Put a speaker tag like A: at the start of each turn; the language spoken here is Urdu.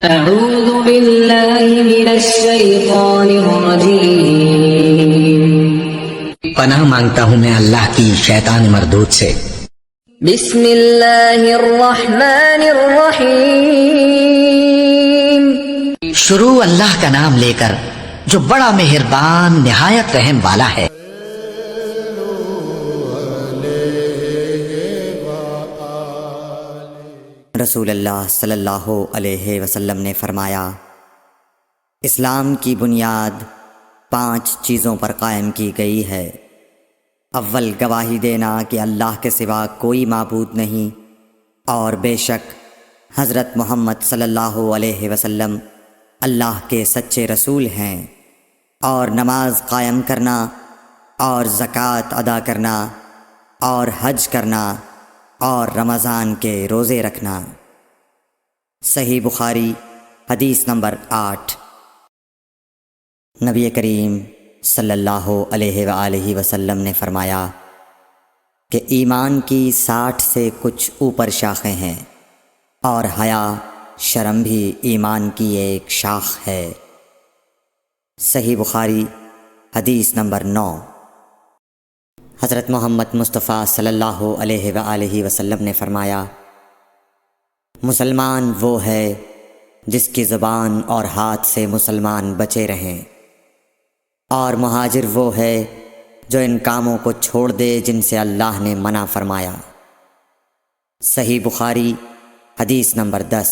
A: أعوذ بالله من الشيطان الرجيم
B: پناہ مانگتا ہوں میں اللہ کی شیطان مردود سے۔
A: بسم اللہ الرحمن الرحیم
B: شروع اللہ کا نام لے کر جو بڑا مہربان نہایت رحم والا ہے۔
C: رسول اللہ صلی اللہ علیہ وسلم نے فرمایا، اسلام کی بنیاد 5 چیزوں پر قائم کی گئی ہے۔ اول، گواہی دینا کہ اللہ کے سوا کوئی معبود نہیں اور بے شک حضرت محمد صلی اللہ علیہ وسلم اللہ کے سچے رسول ہیں، اور نماز قائم کرنا اور زکوٰۃ ادا کرنا اور حج کرنا اور رمضان کے روزے رکھنا۔ صحیح بخاری حدیث نمبر 8۔ نبی کریم صلی اللہ علیہ وآلہ وسلم نے فرمایا کہ ایمان کی 60 سے کچھ اوپر شاخیں ہیں، اور حیا شرم بھی ایمان کی ایک شاخ ہے۔ صحیح بخاری حدیث نمبر 9۔ حضرت محمد مصطفیٰ صلی اللہ علیہ وآلہ وسلم نے فرمایا، مسلمان وہ ہے جس کی زبان اور ہاتھ سے مسلمان بچے رہیں، اور مہاجر وہ ہے جو ان کاموں کو چھوڑ دے جن سے اللہ نے منع فرمایا۔ صحیح بخاری حدیث نمبر 10۔